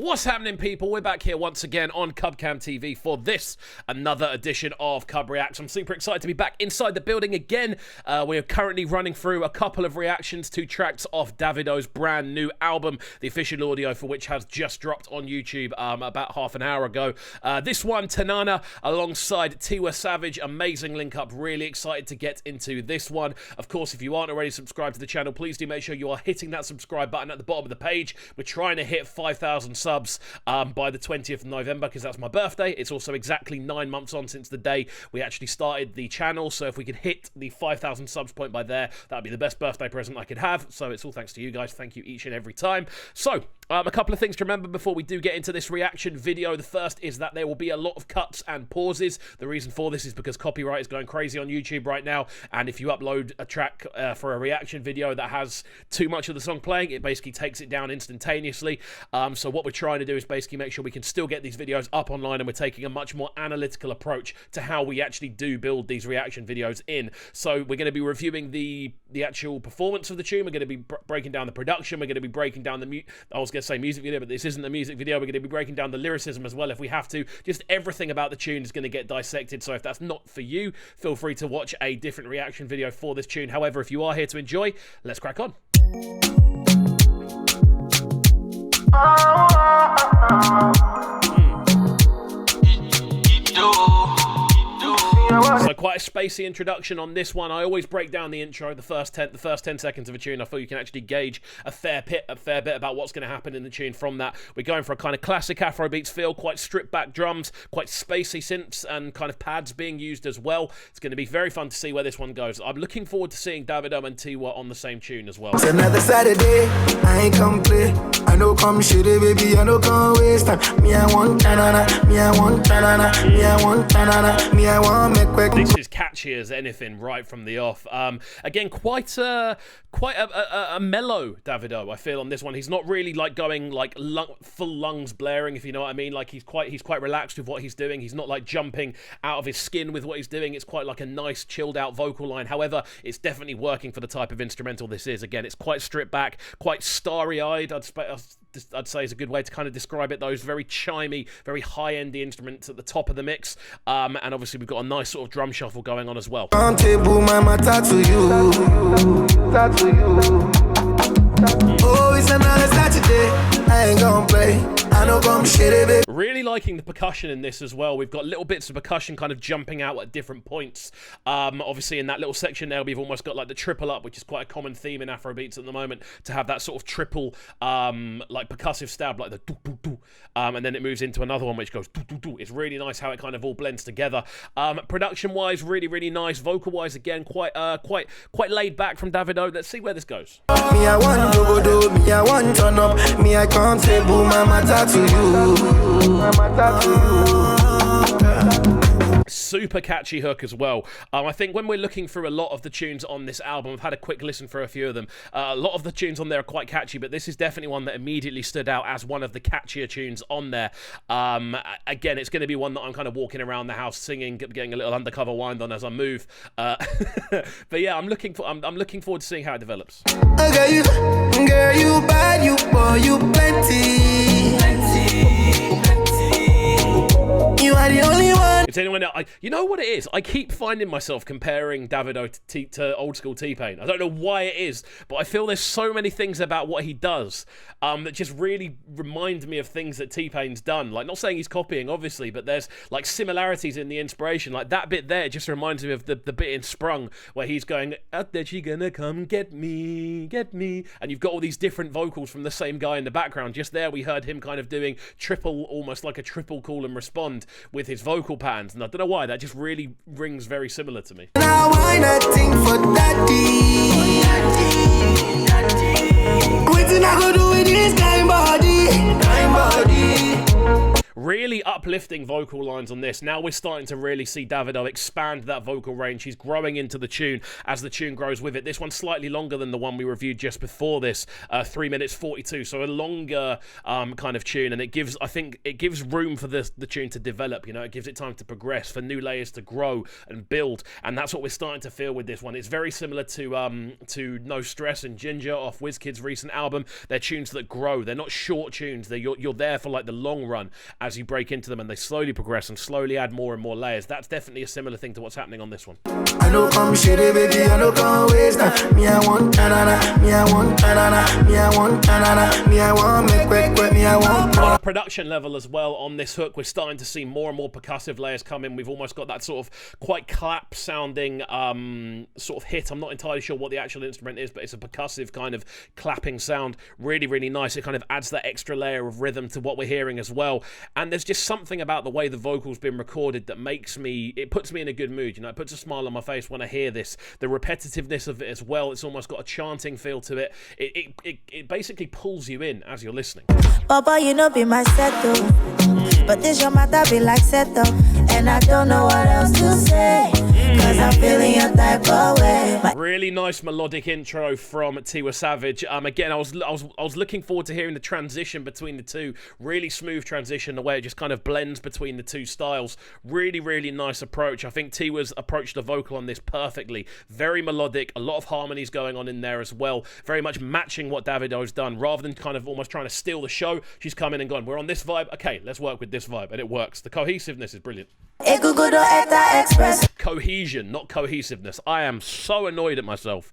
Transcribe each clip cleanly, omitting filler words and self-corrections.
What's happening, people? We're back here once again on CubCamTV for this, another edition of CubReacts. I'm super excited to be back inside the building again. We are currently running through a couple of reactions to tracks off Davido's brand new album, the official audio for which has just dropped on YouTube about half an hour ago. This one, Tanana, alongside Tiwa Savage, amazing link up. Really excited to get into this one. Of course, if you aren't already subscribed to the channel, please do make sure you are hitting that subscribe button at the bottom of the page. We're trying to hit 5,000 subs by the 20th of November because that's my birthday. It's also exactly 9 months on since the day we actually started the channel, so if we could hit the 5,000 subs point by there, that'd be the best birthday present I could have. So it's all thanks to you guys. Thank you each and every time. So a couple of things to remember before we do get into this reaction video. The first is that there will be a lot of cuts and pauses. The reason for this is because copyright is going crazy on YouTube right now, and if you upload a track for a reaction video that has too much of the song playing, it basically takes it down instantaneously. So what we're trying to do is basically make sure we can still get these videos up online, and we're taking a much more analytical approach to how we actually do build these reaction videos in. So we're going to be reviewing the actual performance of the tune. We're going to be breaking down the production. We're going to be breaking down I was going to say music video, but this isn't a music video. We're going to be breaking down the lyricism as well if we have to. Just everything about the tune is going to get dissected. So if that's not for you, feel free to watch a different reaction video for this tune. However, if you are here to enjoy, let's crack on. So quite a spacey introduction on this one. I always break down the intro, the first 10 seconds of a tune. I feel you can actually gauge a fair bit about what's going to happen in the tune from that. We're going for a kind of classic Afrobeats feel, quite stripped back drums, quite spacey synths and kind of pads being used as well. It's going to be very fun to see where this one goes. I'm looking forward to seeing Davido and Tiwa on the same tune as well. It's another Saturday, I ain't come play. I know come shitty, baby, I know come waste time. Me, I want Tanana, me, I want Tanana, me, I want Tanana, me, I want make quick. This is catchy as anything right from the off. Again, quite a mellow Davido, I feel, on this one. He's not really like going like full lungs blaring, if you know what I mean. Like he's quite relaxed with what he's doing. He's not like jumping out of his skin with what he's doing. It's quite like a nice chilled out vocal line. However, it's definitely working for the type of instrumental this is. Again, it's quite stripped back, quite starry-eyed, I'd say is a good way to kind of describe it. Those very chimey, very high-end instruments at the top of the mix, and obviously we've got a nice sort of drum shuffle going on as well. Oh, it's another Saturday, I ain't gonna play. I know come shitty, baby. Really liking the percussion in this as well. We've got little bits of percussion kind of jumping out at different points. Obviously in that little section there, we've almost got like the triple up, which is quite a common theme in Afrobeats at the moment, to have that sort of triple like percussive stab, like the doo doo doo, and then it moves into another one which goes doo doo doo. It's really nice how it kind of all blends together. Production wise, really nice. Vocal wise, again, quite laid back from Davido. Let's see where this goes. Me, I want do, me, I want turn up. Me, I can't say boo, mama to you. Super catchy hook as well. I think when we're looking through a lot of the tunes on this album, I've had a quick listen for a few of them. A lot of the tunes on there are quite catchy, but this is definitely one that immediately stood out as one of the catchier tunes on there. Again, it's going to be one that I'm kind of walking around the house singing, getting a little undercover wind on as I move. But yeah, I'm looking forward to seeing how it develops. Okay, girl, you bad, you boy, you plenty. You are the only one. If anyone else, you know what it is? I keep finding myself comparing Davido to old school T-Pain. I don't know why it is, but I feel there's so many things about what he does that just really remind me of things that T-Pain's done. Like, not saying he's copying, obviously, but there's like similarities in the inspiration. Like that bit there just reminds me of the bit in Sprung where he's going, out there she gonna come get me, and you've got all these different vocals from the same guy in the background. Just there we heard him kind of doing almost like a triple call and respond with his vocal patterns, and I don't know why, that just really rings very similar to me. Now why not think for daddy? Waiting I go do with this kind body. Really uplifting vocal lines on this. Now we're starting to really see Davido expand that vocal range. He's growing into the tune as the tune grows with it. This one's slightly longer than the one we reviewed just before this, 3 minutes 42, so a longer kind of tune, and I think it gives room for the tune to develop. You know, it gives it time to progress, for new layers to grow and build, and that's what we're starting to feel with this one. It's very similar to No Stress and Ginger off WizKid's recent album. They're tunes that grow. They're not short tunes. You're there for like the long run as you break into them, and they slowly progress and slowly add more and more layers. That's definitely a similar thing to what's happening on this one. I know come shitty, baby, I know come waste time. Me, I want Tanana, me, I want Tanana, me, I want Tanana, me, I want make quick, me, I want. On a production level as well, on this hook, we're starting to see more and more percussive layers come in. We've almost got that sort of quite clap sounding sort of hit. I'm not entirely sure what the actual instrument is, but it's a percussive kind of clapping sound. Really, really nice. It kind of adds that extra layer of rhythm to what we're hearing as well. And there's just something about the way the vocal's been recorded that it puts me in a good mood. You know, it puts a smile on my face when I hear this. The repetitiveness of it as well, it's almost got a chanting feel to it. It basically pulls you in as you're listening. Papa, you know be my settle, but this your matter be like settle, and I don't know what else to say, cause I'm feeling your type of way. Really nice melodic intro from Tiwa Savage. Again, I was looking forward to hearing the transition between the two. Really smooth transition, the way it just kind of blends between the two styles. Really, really nice approach. I think Tiwa's approached the vocal on this perfectly. Very melodic, a lot of harmonies going on in there as well. Very much matching what Davido's done. Rather than kind of almost trying to steal the show, she's come in and gone, we're on this vibe, okay, let's work with this vibe, and it works. The cohesiveness is brilliant. Cohesion, not cohesiveness. I am so annoyed at myself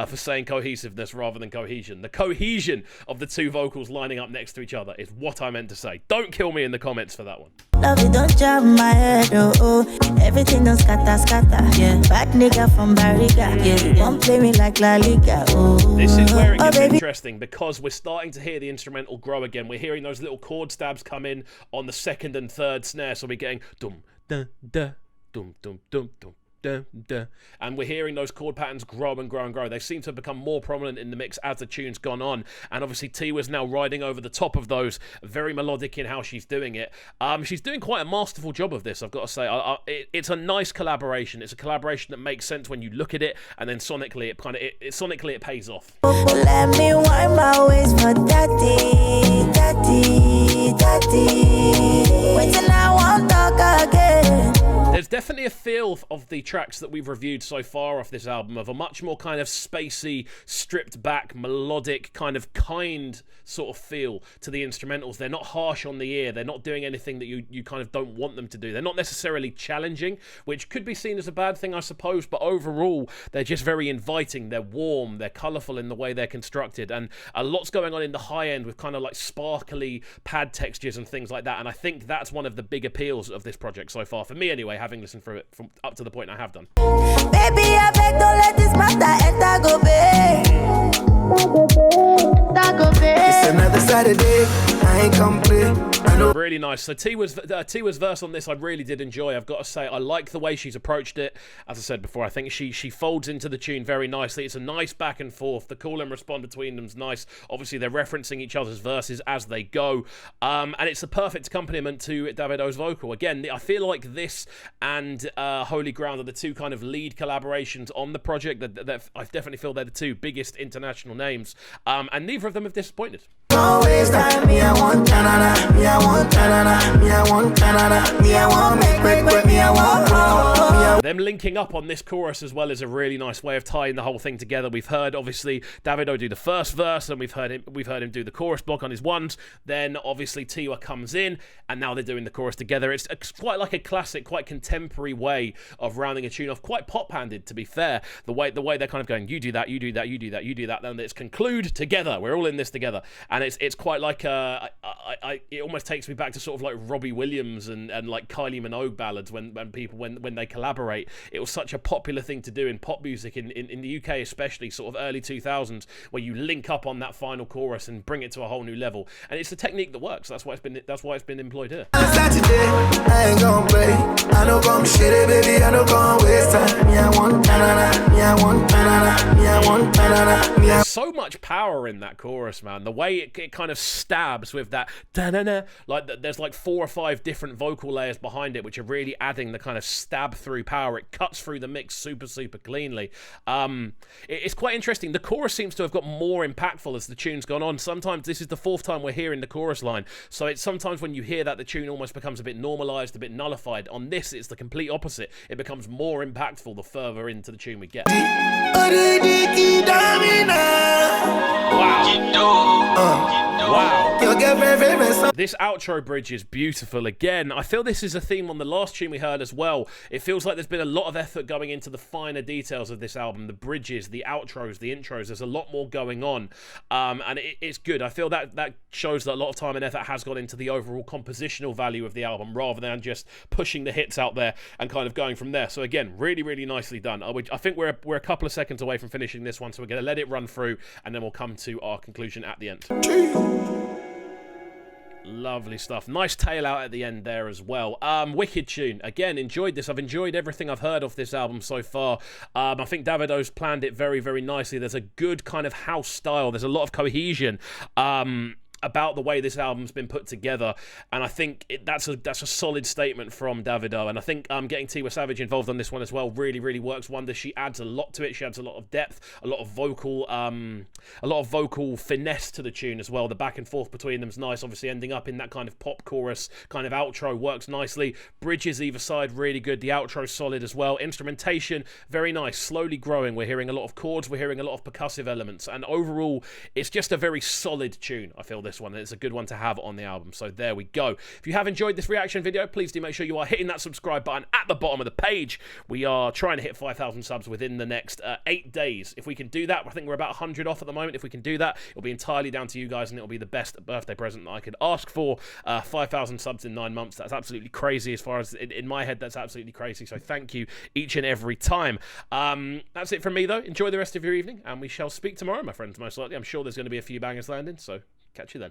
for saying cohesiveness rather than cohesion. The cohesion of the two vocals lining up next to each other is what I meant to say. Don't kill me in the comments for that one. Love it, don't jam my head, oh. Everything don't scatter, yeah. Bad nigga from Barriga, yeah. Don't play me like La Liga, oh. This is where it gets interesting, because we're starting to hear the instrumental grow again. We're hearing those little chord stabs come in on the second and third snare, so we're getting dum da da dum dum dum dum. And we're hearing those chord patterns grow and grow and grow. They seem to have become more prominent in the mix as the tune's gone on, and obviously Tiwa's now riding over the top of those. Very melodic in how she's doing it. She's doing quite a masterful job of this, I've got to say. It's a nice collaboration. It's a collaboration that makes sense when you look at it, and then sonically it pays off. Let me wind my waist for daddy, daddy, daddy. Wait till I won't talk again. There's definitely a feel of the tracks that we've reviewed so far off this album of a much more kind of spacey, stripped back, melodic, kind sort of feel to the instrumentals. They're not harsh on the ear. They're not doing anything that you kind of don't want them to do. They're not necessarily challenging, which could be seen as a bad thing, I suppose, but overall, they're just very inviting. They're warm. They're colourful in the way they're constructed, and a lot's going on in the high end with kind of like sparkly pad textures and things like that, and I think that's one of the big appeals of this project so far, for me anyway, having listened through it from up to the point I have done. Baby, I beg, don't let this matter enter, go babe. It's another Saturday, I ain't complete. Really nice. So Tiwa's verse on this I really did enjoy. I've got to say, I like the way she's approached it. As I said before, I think she folds into the tune very nicely. It's a nice back and forth. The call and respond between them's nice. Obviously, they're referencing each other's verses as they go. And it's a perfect accompaniment to Davido's vocal. Again, I feel like this and Holy Ground are the two kind of lead collaborations on the project. That I definitely feel they're the two biggest international names. And neither of them have disappointed. Always time, me I want Tanana, me I want Tanana, me I want Tanana, me I want make quick, me I want. Them linking up on this chorus as well is a really nice way of tying the whole thing together. We've heard obviously Davido do the first verse, and we've heard him do the chorus block on his ones. Then obviously Tiwa comes in, and now they're doing the chorus together. It's quite like a classic, quite contemporary way of rounding a tune off. Quite pop-handed, to be fair. The way they're kind of going, you do that, you do that, you do that, you do that. Then it's conclude together. We're all in this together, and it's quite like it almost takes me back to sort of like Robbie Williams and like Kylie Minogue ballads when they collaborate. It was such a popular thing to do in pop music in the UK, especially sort of early 2000s, where you link up on that final chorus and bring it to a whole new level. And it's a technique that works. That's why it's been employed here. Saturday, I ain't gon' play. I know come shitty, baby. I know come waste time. Me I want Tanana, me I want Tanana, me I want tanana, me I So much power in that chorus, man. The way it kind of stabs with that Tanana, like there's like 4 or 5 different vocal layers behind it, which are really adding the kind of stab through power. It cuts through the mix super cleanly. It's quite interesting. The chorus seems to have got more impactful as the tune's gone on. Sometimes this is the 4th time we're hearing the chorus line, so it's sometimes when you hear that the tune almost becomes a bit normalized, a bit nullified. On this, it's the complete opposite. It becomes more impactful the further into the tune we get. Wow. This outro bridge is beautiful again. I feel this is a theme on the last tune we heard as well. It feels like there's been a lot of effort going into the finer details of this album. The bridges, the outros, the intros. There's a lot more going on. And it's good. I feel that shows that a lot of time and effort has gone into the overall compositional value of the album rather than just pushing the hits out there and kind of going from there. So again, really nicely done. I think we're a couple of seconds away from finishing this one, so we're going to let it run through and then we'll come to our conclusion at the end. Lovely stuff. Nice tail out at the end there as well. Wicked tune. Again, enjoyed this. I've enjoyed everything I've heard of this album so far. I think Davido's planned it very nicely. There's a good kind of house style. There's a lot of cohesion about the way this album's been put together, and I think that's a solid statement from Davido. And I think getting Tiwa Savage involved on this one as well really works wonders. She adds a lot to it. She adds a lot of depth, a lot of vocal finesse to the tune as well. The back and forth between them is nice. Obviously ending up in that kind of pop chorus kind of outro works nicely. Bridges either side really good. The outro's solid as well. Instrumentation very nice, slowly growing. We're hearing a lot of chords, we're hearing a lot of percussive elements, and overall it's just a very solid tune. I feel this one, and it's a good one to have on the album. So there we go. If you have enjoyed this reaction video, please do make sure you are hitting that subscribe button at the bottom of the page. We are trying to hit 5,000 subs within the next 8 days. If we can do that, I think we're about 100 off at the moment. If we can do that, it'll be entirely down to you guys, and it'll be the best birthday present that I could ask for. 5,000 subs in 9 months. That's absolutely crazy. As far as in my head, that's absolutely crazy. So thank you each and every time. That's it from me though. Enjoy the rest of your evening, and we shall speak tomorrow, my friends, most likely. I'm sure there's going to be a few bangers landing, so catch you then.